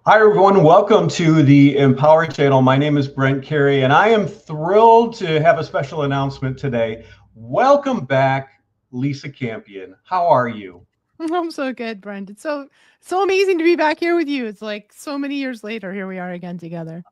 Hi, everyone. Welcome to the Empower channel. My name is Brent Carey, and I am thrilled to have a special announcement today. Welcome back, Lisa Campion. How are you? I'm so good, Brent. It's so amazing to be back here with you. It's like so many years later, here we are again together.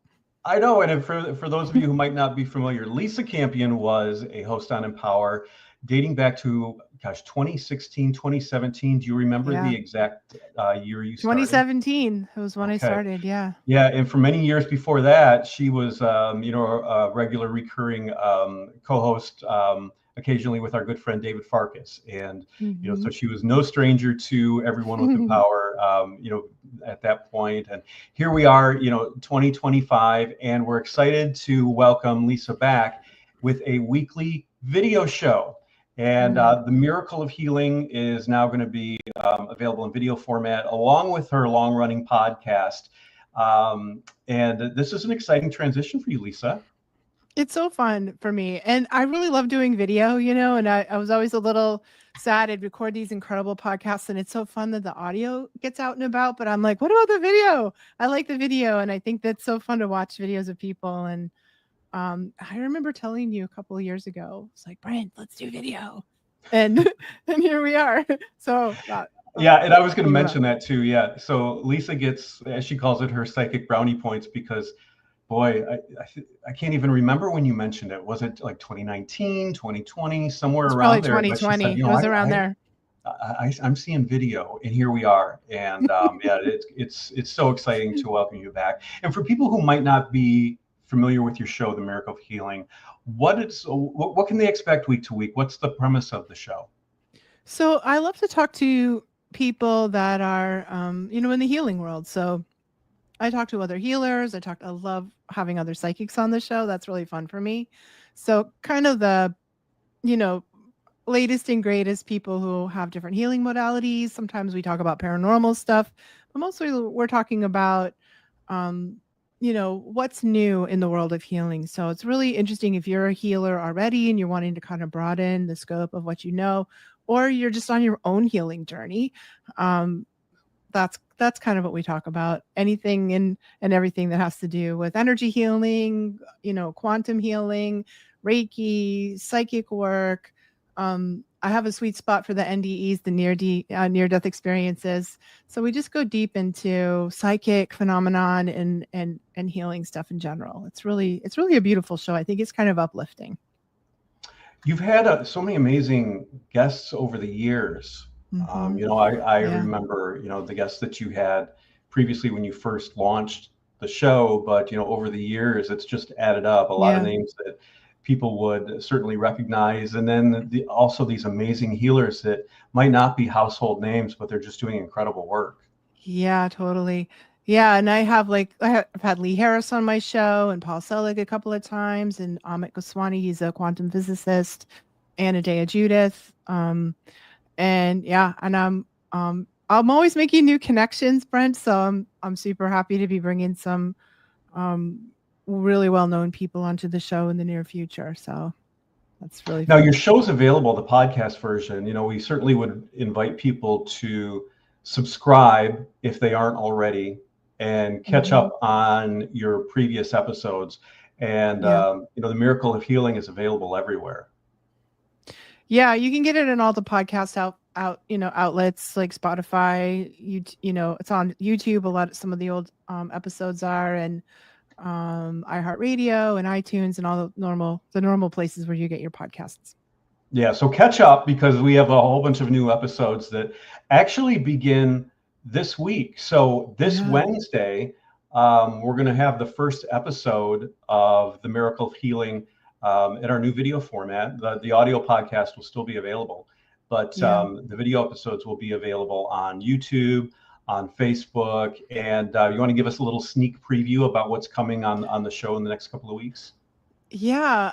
I know, and for those of you who might not be familiar, Lisa Campion was a host on Empower dating back to, 2016, 2017. Do you remember the Yeah. exact year you started? 2017 was when I Okay. started. Yeah. Yeah, and for many years before that, she was, a regular recurring co-host, occasionally with our good friend David Farkas, and so Hmm. she was no stranger to everyone with Empower, at that point. And here we are, 2025, and we're excited to welcome Lisa back with a weekly video show. And the Miracle of Healing is now going to be available in video format, along with her long-running podcast. And this is an exciting transition for you, Lisa. It's so fun for me. And I really love doing video, and I was always a little sad. I'd record these incredible podcasts, and it's so fun that the audio gets out and about. But I'm like, what about the video? I like the video. And I think that's so fun to watch videos of people. And I remember telling you a couple of years ago, it's like, Brent, let's do video. And and here we are. So Yeah, and I was going to you were mention that too. Yeah. So Lisa gets, as she calls it, her psychic brownie points because, boy, I can't even remember when you mentioned it. Was it like 2019, 2020, somewhere It's probably around there? But she said, 2020. It was around there. I'm seeing video, and here we are. And yeah, it's so exciting to welcome you back. And for people who might not be familiar with your show, The Miracle of Healing, what can they expect week to week? What's the premise of the show? So I love to talk to people that are, in the healing world. So I talk to other healers. I love having other psychics on the show. That's really fun for me. So kind of the, you know, latest and greatest people who have different healing modalities. Sometimes we talk about paranormal stuff, but mostly we're talking about, um, what's new in the world of healing. So it's really interesting if you're a healer already and you're wanting to kind of broaden the scope of what you know, or you're just on your own healing journey. Um, that's kind of what we talk about. Anything and everything that has to do with energy healing, quantum healing, Reiki, psychic work. I have a sweet spot for the NDEs, the near death experiences. So we just go deep into psychic phenomenon and healing stuff in general. It's really a beautiful show. I think it's kind of uplifting. You've had so many amazing guests over the years. Hmm. I Yeah. remember, the guests that you had previously when you first launched the show, but, over the years, it's just added up a lot of Yeah. names that people would certainly recognize. And then also these amazing healers that might not be household names, but they're just doing incredible work. Yeah, totally. Yeah, and I've had Lee Harris on my show and Paul Selig a couple of times, and Amit Goswami, he's a quantum physicist, and Adea Judith. And yeah, and I'm always making new connections, Brent. So I'm super happy to be bringing some um really well known people onto the show in the near future. So that's really Now, your fun. show's available, the podcast version. We certainly would invite people to subscribe if they aren't already and catch Hmm. up on your previous episodes. And, Yeah. the Miracle of Healing is available everywhere. Yeah, you can get it in all the podcast outlets like Spotify. It's on YouTube. Some of the old episodes are, and iHeartRadio and iTunes and all the normal places where you get your podcasts. Yeah, so catch up because we have a whole bunch of new episodes that actually begin this week. So this Yeah. Wednesday, we're going to have the first episode of The Miracle of Healing in our new video format. The audio podcast will still be available, but Yeah. the video episodes will be available on YouTube, on Facebook. And you want to give us a little sneak preview about what's coming on the show in the next couple of weeks? Yeah.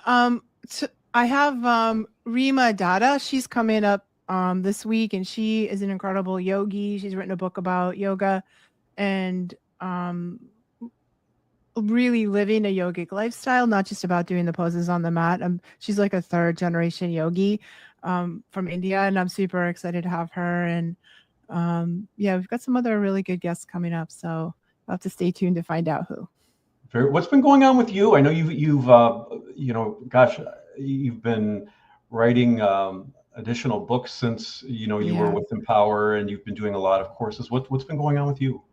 I have Rima Dada. She's coming up this week, and she is an incredible yogi. She's written a book about yoga and really living a yogic lifestyle, not just about doing the poses on the mat. She's like a third generation yogi from India, and I'm super excited to have her. And yeah, we've got some other really good guests coming up. So I'll have to stay tuned to find out who. What's been going on with you? I know you've gosh, you've been writing additional books since you were with Empower, and you've been doing a lot of courses. What's been going on with you?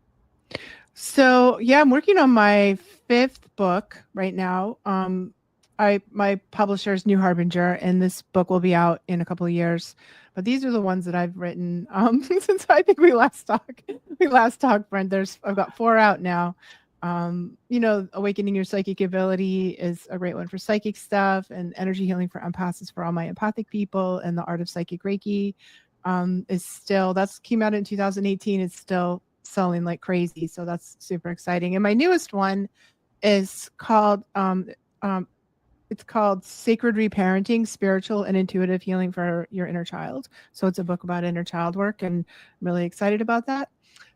So yeah, I'm working on my 5th book right now. My publisher is New Harbinger, and this book will be out in a couple of years. But these are the ones that I've written since I think we last talked. Brent. I've got 4 out now. Awakening your psychic ability is a great one for psychic stuff, and energy healing for empaths is for all my empathic people, and the art of psychic Reiki that's came out in 2018. It's still selling like crazy, so that's super exciting. And my newest one is called it's called Sacred Reparenting, Spiritual and Intuitive Healing for Your Inner Child. So it's a book about inner child work, and I'm really excited about that.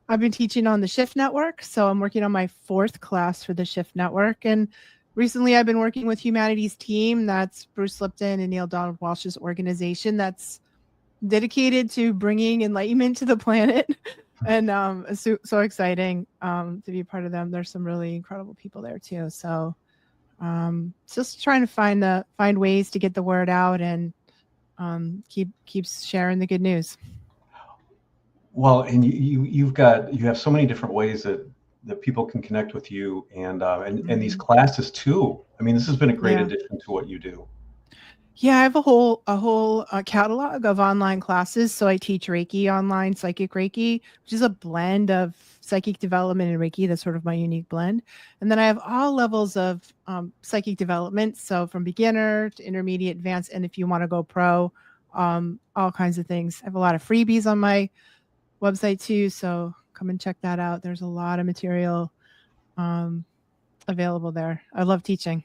I've been teaching on the Shift Network, so I'm working on my 4th class for the Shift Network. And recently I've been working with Humanity's Team. That's Bruce Lipton and Neil Donald Walsh's organization that's dedicated to bringing enlightenment to the planet. And it's so exciting to be part of them. There's some really incredible people there too. So just trying to find ways to get the word out and keep sharing the good news. Well, and you have so many different ways that people can connect with you, and these classes too. I mean, this has been a great addition to what you do. Yeah, I have a whole catalog of online classes. So I teach Reiki online, psychic Reiki, which is a blend of psychic development and Reiki. That's sort of my unique blend. And then I have all levels of psychic development. So from beginner to intermediate, advanced, and if you want to go pro, all kinds of things. I have a lot of freebies on my website too. So come and check that out. There's a lot of material available there. I love teaching.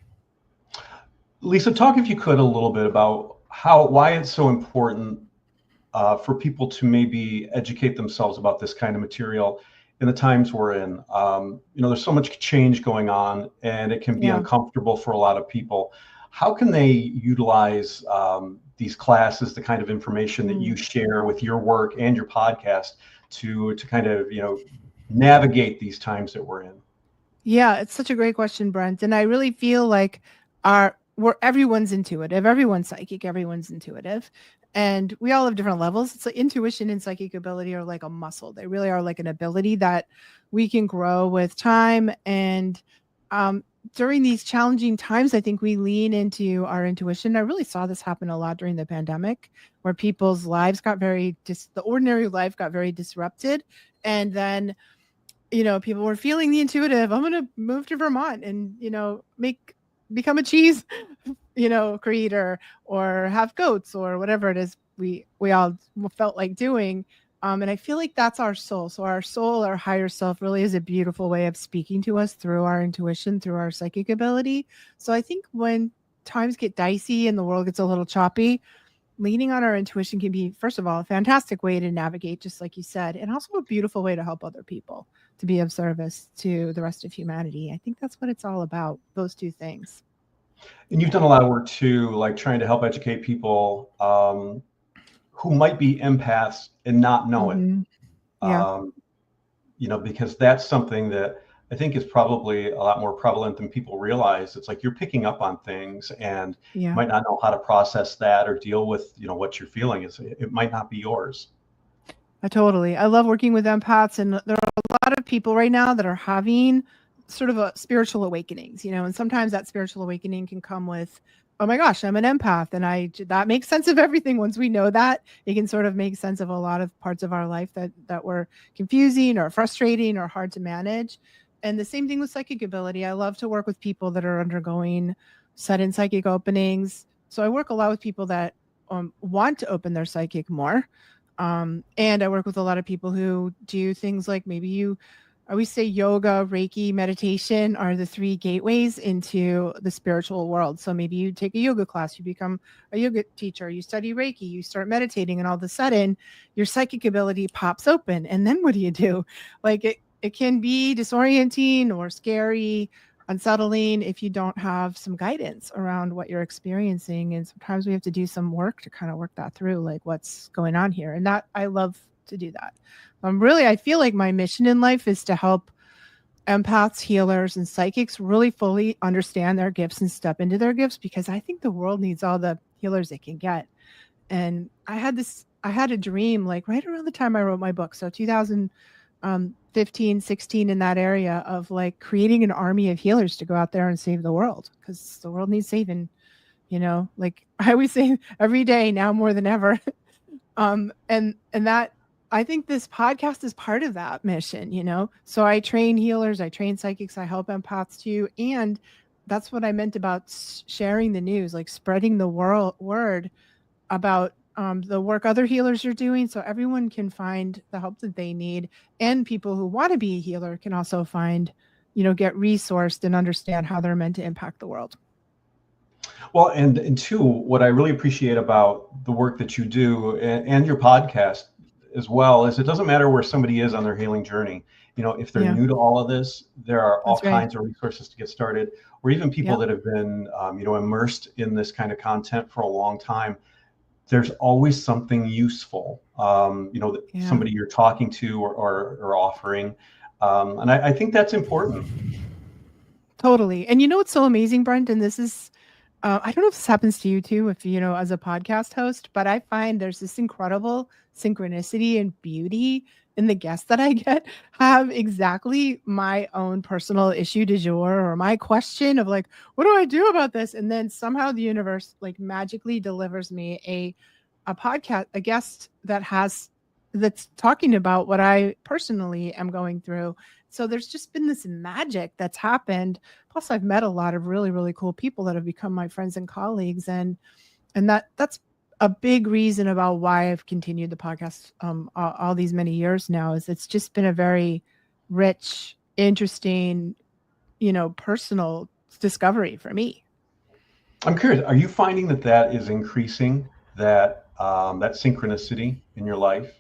Lisa, talk if you could a little bit about why it's so important for people to maybe educate themselves about this kind of material in the times we're in. There's so much change going on, and it can be uncomfortable for a lot of people. How can they utilize these classes, the kind of information that you share with your work and your podcast to kind of navigate these times that we're in? Yeah, it's such a great question, Brent. And I really feel like everyone's intuitive, everyone's psychic, everyone's intuitive, and we all have different levels. It's like intuition and psychic ability are like a muscle. They really are like an ability that we can grow with time. And during these challenging times, I think we lean into our intuition. I really saw this happen a lot during the pandemic, where people's lives got the ordinary life got very disrupted. And then, people were feeling the intuitive, I'm going to move to Vermont and, become a cheese, creator, or have goats, or whatever it is we all felt like doing. And I feel like that's our soul. So our soul, our higher self, really is a beautiful way of speaking to us through our intuition, through our psychic ability. So I think when times get dicey and the world gets a little choppy, leaning on our intuition can be, first of all, a fantastic way to navigate, just like you said, and also a beautiful way to help other people, to be of service to the rest of humanity. I think that's what it's all about, those two things. And you've done a lot of work too, like trying to help educate people who might be empaths and not know it. Because that's something that I think is probably a lot more prevalent than people realize. It's like you're picking up on things and you might not know how to process that or deal with, what you're feeling. It might not be yours. I love working with empaths, and there are a lot of people right now that are having sort of a spiritual awakenings, and sometimes that spiritual awakening can come with, oh my gosh, I'm an empath. And that makes sense of everything. Once we know that, it can sort of make sense of a lot of parts of our life that were confusing or frustrating or hard to manage. And the same thing with psychic ability. I love to work with people that are undergoing sudden psychic openings. So I work a lot with people that want to open their psychic more. And I work with a lot of people who do things like I always say yoga, Reiki, meditation are the 3 gateways into the spiritual world. So maybe you take a yoga class, you become a yoga teacher, you study Reiki, you start meditating, and all of a sudden your psychic ability pops open. And then what do? Like it can be disorienting or scary, unsettling if you don't have some guidance around what you're experiencing. And sometimes we have to do some work to kind of work that through, like what's going on here. And that I love to do that. I feel like my mission in life is to help empaths, healers, and psychics really fully understand their gifts and step into their gifts, because I think the world needs all the healers it can get. And I had a dream like right around the time I wrote my book. So 2015, 16, in that area, of like creating an army of healers to go out there and save the world, because the world needs saving, like I always say, every day now more than ever. And that, I think this podcast is part of that mission. So I train healers, I train psychics, I help empaths too. And that's what I meant about sharing the news, like spreading the word about the work other healers are doing, so everyone can find the help that they need. And people who want to be a healer can also find, get resourced and understand how they're meant to impact the world. Well, and two, what I really appreciate about the work that you do and your podcast as well is it doesn't matter where somebody is on their healing journey. If they're new to all of this, there are all kinds of resources to get started, or even people that have been, immersed in this kind of content for a long time. There's always something useful, somebody you're talking to or offering. And I think that's important. Totally. And what's so amazing, Brent, and this is, I don't know if this happens to you too, if as a podcast host, but I find there's this incredible synchronicity and beauty in the guests that I get have exactly my own personal issue du jour, or my question of like, what do I do about this? And then somehow the universe like magically delivers me a podcast, a guest that's talking about what I personally am going through. So there's just been this magic that's happened. Plus I've met a lot of really, really cool people that have become my friends and colleagues. And that's a big reason about why I've continued the podcast all these many years now, is it's just been a very rich, interesting, personal discovery for me. I'm curious, are you finding that is increasing, that synchronicity in your life?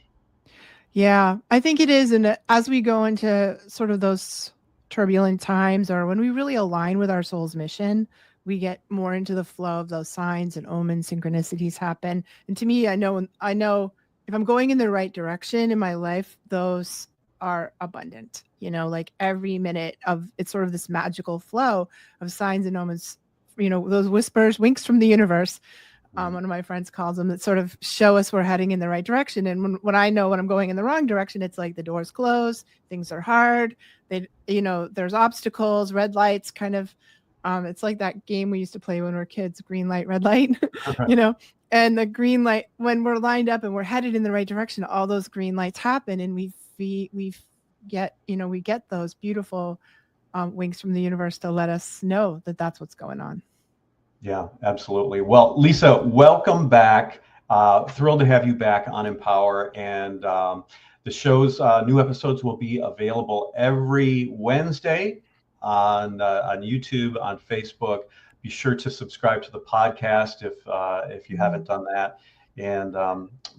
Yeah, I think it is. And as we go into sort of those turbulent times, or when we really align with our soul's mission, we get more into the flow of those signs and omens, synchronicities happen. And to me, I know if I'm going in the right direction in my life, those are abundant, like every minute of it's sort of this magical flow of signs and omens, those whispers, winks from the universe. One of my friends calls them, that sort of show us we're heading in the right direction. And when I know when I'm going in the wrong direction, it's like the doors close, things are hard. There's obstacles, red lights, kind of. It's like that game we used to play when we were kids, green light, red light, and the green light, when we're lined up and we're headed in the right direction, all those green lights happen, and we get those beautiful winks from the universe to let us know that that's what's going on. Yeah, absolutely. Well, Lisa, welcome back. Thrilled to have you back on Empower. And the show's new episodes will be available every Wednesday on YouTube, on Facebook. Be sure to subscribe to the podcast if you haven't done that. And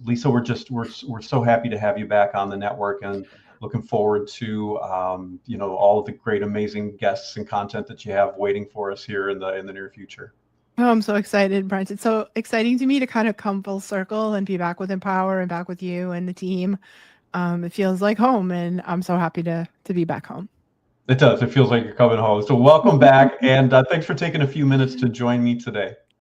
Lisa, we're so happy to have you back on the network, and looking forward to all of the great, amazing guests and content that you have waiting for us here in the near future. Oh, I'm so excited, Brent. It's so exciting to me to kind of come full circle and be back with Empower and back with you and the team. It feels like home, and I'm so happy to be back home. It does. It feels like you're coming home. So welcome back, and thanks for taking a few minutes to join me today.